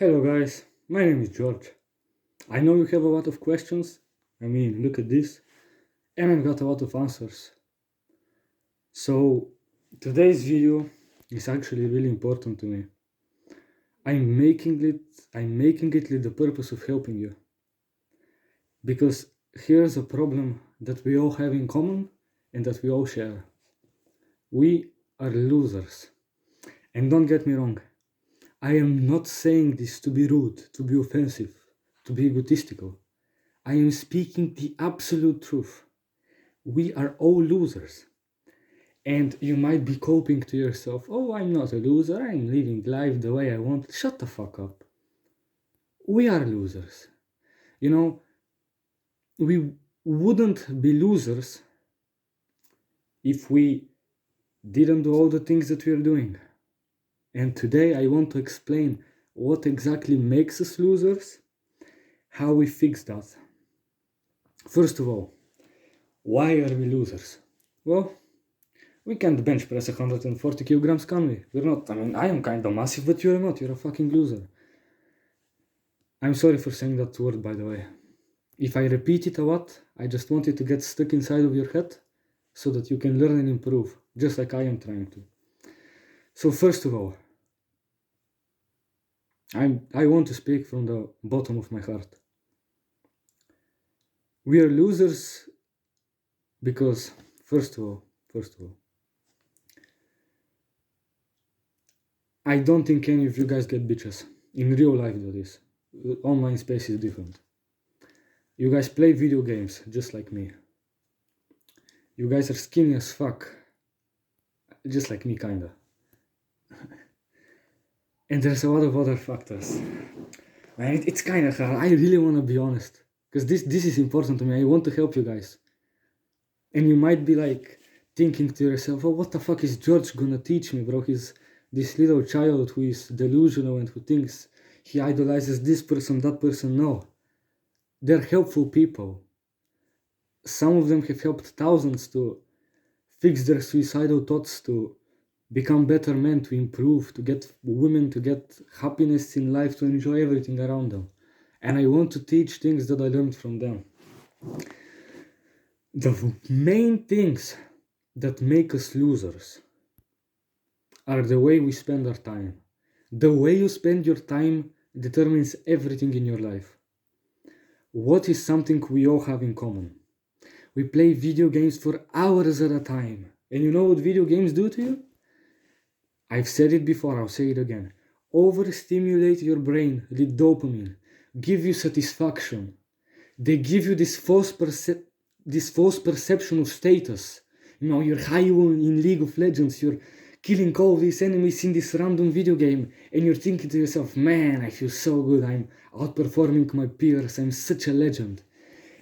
Hello guys, my name is George. I know you have a lot of questions. Look at this. And I've got a lot of answers. So, today's video is actually really important to me. I'm making it with the purpose of helping you. Because here's a problem that we all have in common and that we all share. We are losers. And don't get me wrong, I am not saying this to be rude, to be offensive, to be egotistical. I am speaking the absolute truth. We are all losers. And you might be coping to yourself, oh, I'm not a loser, I'm living life the way I want. Shut the fuck up. We are losers. You know, we wouldn't be losers if we didn't do all the things that we're doing. And today I want to explain what exactly makes us losers, how we fix that. First of all, why are we losers? Well, we can't bench press 140 kilograms, can we? We're not. I am kind of massive, but you're not. You're a fucking loser. I'm sorry for saying that word, by the way. If I repeat it a lot, I just want it to get stuck inside of your head so that you can learn and improve, just like I am trying to. So first of all, I want to speak from the bottom of my heart. We are losers because, first of all, I don't think any of you guys get bitches. In real life, that is. Online space is different. You guys play video games, just like me. You guys are skinny as fuck. Just like me, kinda. And there's a lot of other factors. Man, it's kinda hard. I really wanna be honest. Because this is important to me. I want to help you guys. And you might be like thinking to yourself, oh, what the fuck is George gonna teach me, bro? He's this little child who is delusional and who thinks he idolizes this person, that person. No. They're helpful people. Some of them have helped thousands to fix their suicidal thoughts, to become better men, to improve, to get women, to get happiness in life, to enjoy everything around them. And I want to teach things that I learned from them. The main things that make us losers are the way we spend our time. The way you spend your time determines everything in your life. What is something we all have in common? We play video games for hours at a time. And you know what video games do to you? I've said it before, I'll say it again. Overstimulate your brain with dopamine, give you satisfaction. They give you this false perception of status. You know, you're high in League of Legends, you're killing all these enemies in this random video game, and you're thinking to yourself, man, I feel so good, I'm outperforming my peers, I'm such a legend.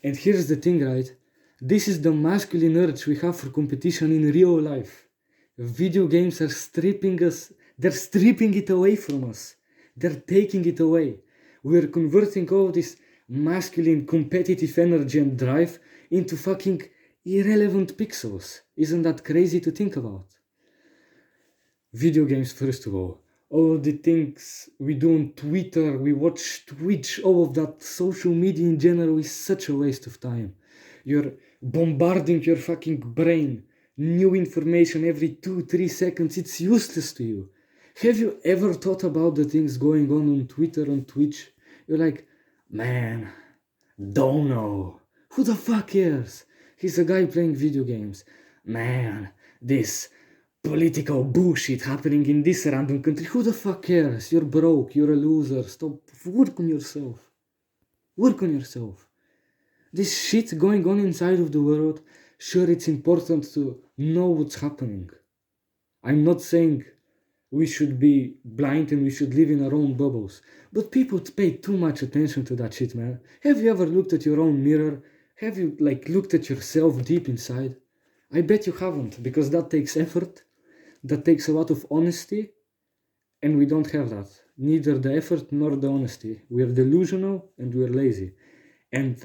And here's the thing, right? This is the masculine urge we have for competition in real life. Video games are stripping it away from us. They're taking it away. We're converting all this masculine competitive energy and drive into fucking irrelevant pixels. Isn't that crazy to think about? Video games, first of all of the things we do on Twitter, we watch Twitch, all of that social media in general is such a waste of time. You're bombarding your fucking brain, new information every 2-3 seconds, it's useless to you. Have you ever thought about the things going on Twitter, on Twitch? You're like, man, don't know. Who the fuck cares? He's a guy playing video games. Man, this political bullshit happening in this random country. Who the fuck cares? You're broke, you're a loser. Stop. Work on yourself. Work on yourself. This shit going on inside of the world, sure, it's important to know what's happening. I'm not saying we should be blind and we should live in our own bubbles, but people pay too much attention to that shit, man. Have you ever looked at your own mirror? Have you looked at yourself deep inside? I bet you haven't, because that takes effort, that takes a lot of honesty, and we don't have that. Neither the effort nor the honesty. We're delusional and we're lazy. And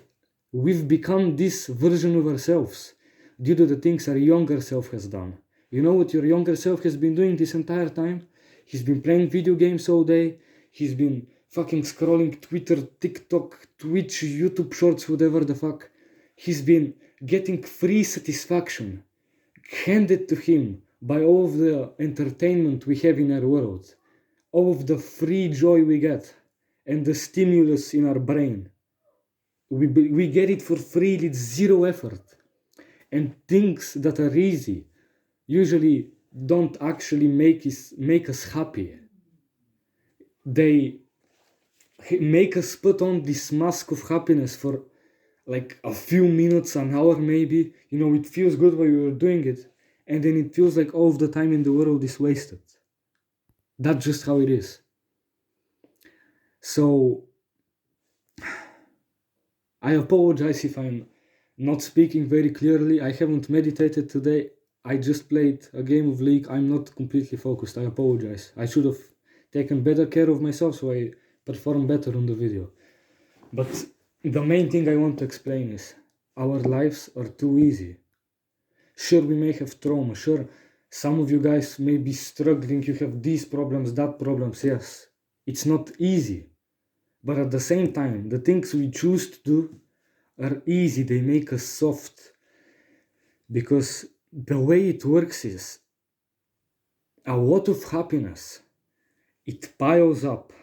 we've become this version of ourselves due to the things our younger self has done. You know what your younger self has been doing this entire time? He's been playing video games all day. He's been fucking scrolling Twitter, TikTok, Twitch, YouTube shorts, whatever the fuck. He's been getting free satisfaction handed to him by all of the entertainment we have in our world, all of the free joy we get, and the stimulus in our brain. We get it for free, it's zero effort. And things that are easy usually don't actually make us happy. They make us put on this mask of happiness for like a few minutes, an hour maybe. It feels good while you're doing it, and then it feels like all of the time in the world is wasted. That's just how it is. So I apologize if I'm not speaking very clearly. I haven't meditated today. I just played a game of League. I'm not completely focused. I apologize. I should have taken better care of myself so I perform better on the video. But the main thing I want to explain is our lives are too easy. Sure, we may have trauma. Sure, some of you guys may be struggling. You have these problems, that problems. Yes, it's not easy. But at the same time, the things we choose to do are easy. They make us soft. Because the way it works is a lot of happiness. It piles up.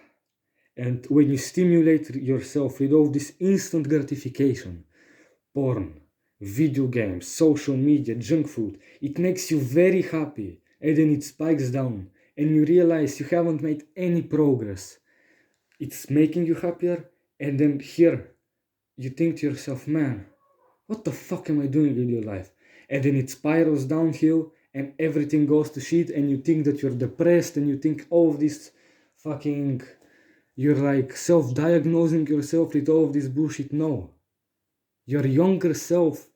And when you stimulate yourself with all this instant gratification, porn, video games, social media, junk food, it makes you very happy, and then it spikes down, and you realize you haven't made any progress. It's making you happier, and then here, you think to yourself, man, what the fuck am I doing with your life? And then it spirals downhill, and everything goes to shit, and you think that you're depressed, and you think all of this fucking... You're like self-diagnosing yourself with all of this bullshit. No. Your younger self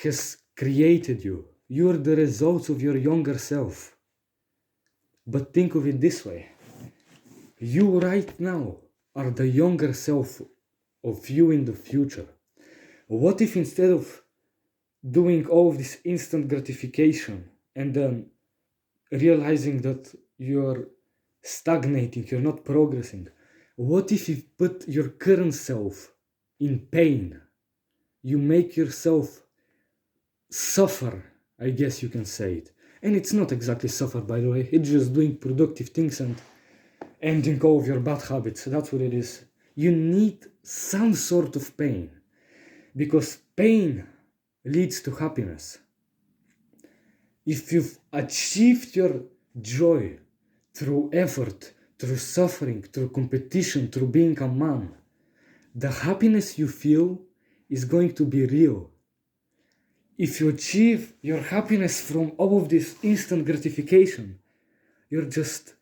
has created you. You're the results of your younger self. But think of it this way. You right now are the younger self of you in the future. What if instead of doing all of this instant gratification and then realizing that you're stagnating, you're not progressing, what if you put your current self in pain? You make yourself suffer, I guess you can say it. And it's not exactly suffer, by the way, it's just doing productive things and ending all of your bad habits. That's what it is. You need some sort of pain, because pain leads to happiness. If you've achieved your joy through effort, through suffering, through competition, through being a man, the happiness you feel is going to be real. If you achieve your happiness from all of this instant gratification, you're just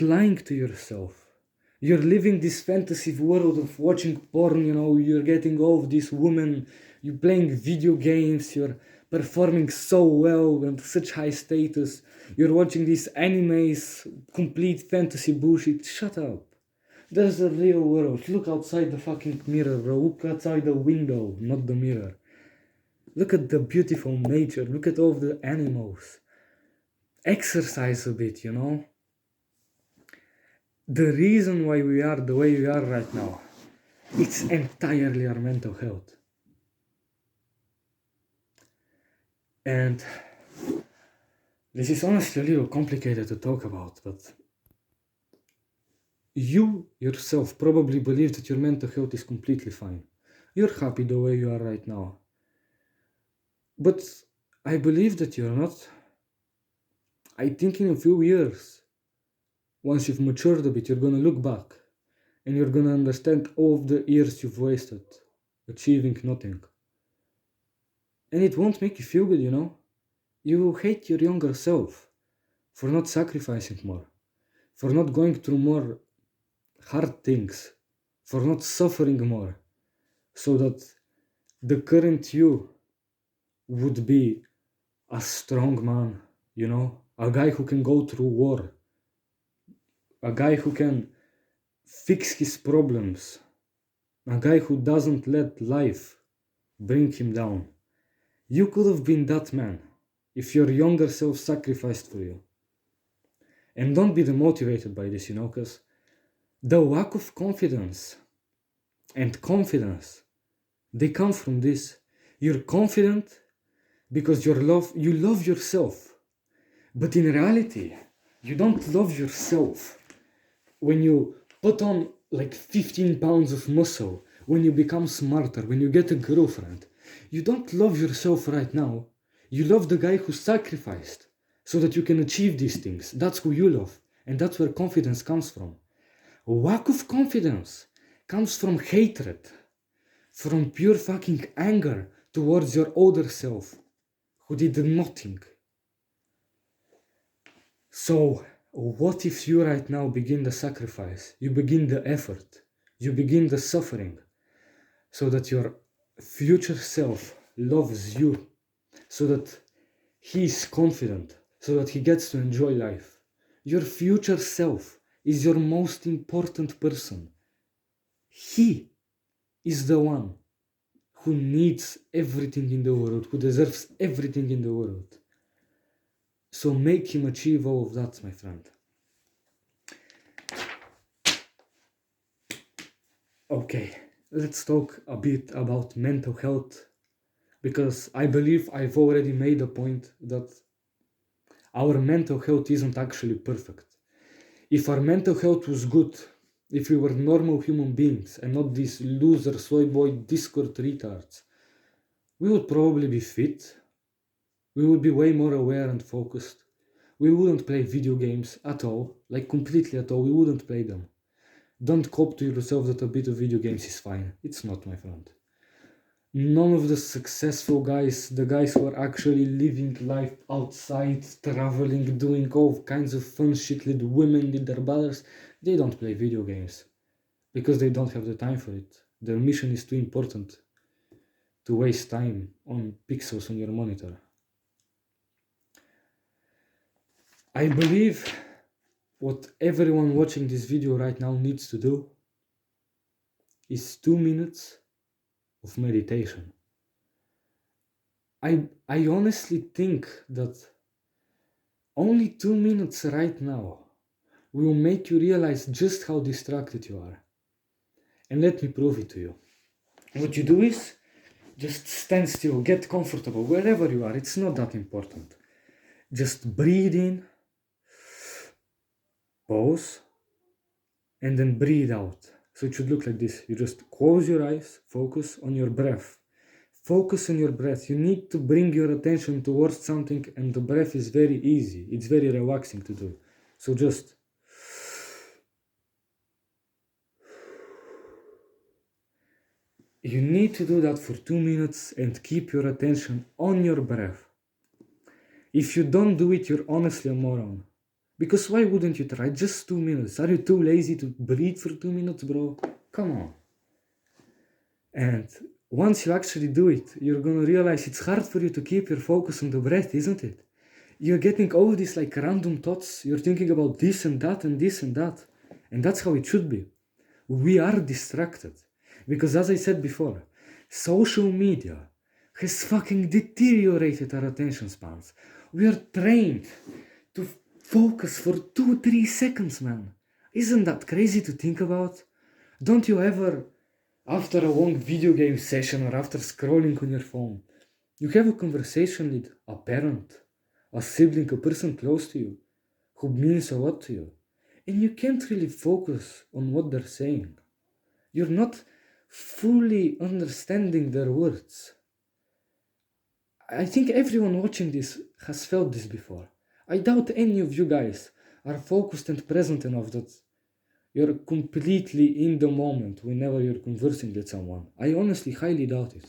lying to yourself. You're living this fantasy world of watching porn, you're getting all of these women, you're playing video games, you're performing so well and such high status, you're watching these animes, complete fantasy bullshit. Shut up. There's the real world. Look outside the fucking mirror, bro. Look outside the window, not the mirror. Look at the beautiful nature. Look at all of the animals. Exercise a bit, The reason why we are the way we are right now, it's entirely our mental health. And this is honestly a little complicated to talk about, but you yourself probably believe that your mental health is completely fine. You're happy the way you are right now. But I believe that you're not. I think in a few years, once you've matured a bit, you're gonna look back and you're gonna understand all of the years you've wasted achieving nothing. And it won't make you feel good, You will hate your younger self for not sacrificing more, for not going through more hard things, for not suffering more, so that the current you would be a strong man, a guy who can go through war, a guy who can fix his problems, a guy who doesn't let life bring him down. You could have been that man if your younger self sacrificed for you. And don't be demotivated by this, because The lack of confidence and confidence, they come from this. You're confident because you love yourself. But in reality, you don't love yourself. When you put on like 15 pounds of muscle, when you become smarter, when you get a girlfriend, you don't love yourself right now. You love the guy who sacrificed so that you can achieve these things. That's who you love. And that's where confidence comes from. Lack of confidence comes from hatred, from pure fucking anger towards your older self who did nothing. So, what if you right now begin the sacrifice? You begin the effort. You begin the suffering so that your future self loves you, so that he is confident, so that he gets to enjoy life. Your future self is your most important person. He is the one who needs everything in the world, who deserves everything in the world. So make him achieve all of that, my friend. Okay, let's talk a bit about mental health, because I believe I've already made a point that our mental health isn't actually perfect. If our mental health was good, if we were normal human beings and not these loser soy boy Discord retards, we would probably be fit. We would be way more aware and focused. We wouldn't play video games at all, like completely at all. We wouldn't play them. Don't cope to yourself that a bit of video games is fine. It's not, my friend. None of the successful guys, the guys who are actually living life outside, traveling, doing all kinds of fun shit with women, with their brothers, they don't play video games because they don't have the time for it. Their mission is too important to waste time on pixels on your monitor. I believe what everyone watching this video right now needs to do is 2 minutes of meditation. I honestly think that only 2 minutes right now will make you realize just how distracted you are. And let me prove it to you. What you do is just stand still, get comfortable wherever you are. It's not that important. Just breathe in, pause, and then breathe out. So it should look like this. You just close your eyes, focus on your breath. Focus on your breath. You need to bring your attention towards something, and the breath is very easy. It's very relaxing to do. So just you need to do that for 2 minutes and keep your attention on your breath. If you don't do it, you're honestly a moron. Because why wouldn't you try just 2 minutes? Are you too lazy to breathe for 2 minutes, bro? Come on. And once you actually do it, you're gonna realize it's hard for you to keep your focus on the breath, isn't it? You're getting all these like random thoughts. You're thinking about this and that and this and that. And that's how it should be. We are distracted. Because as I said before, social media has fucking deteriorated our attention spans. We are trained to focus for 2-3 seconds, man. Isn't that crazy to think about? Don't you ever, after a long video game session or after scrolling on your phone, you have a conversation with a parent, a sibling, a person close to you, who means a lot to you, and you can't really focus on what they're saying. You're not fully understanding their words. I think everyone watching this has felt this before. I doubt any of you guys are focused and present enough that you're completely in the moment whenever you're conversing with someone. I honestly highly doubt it.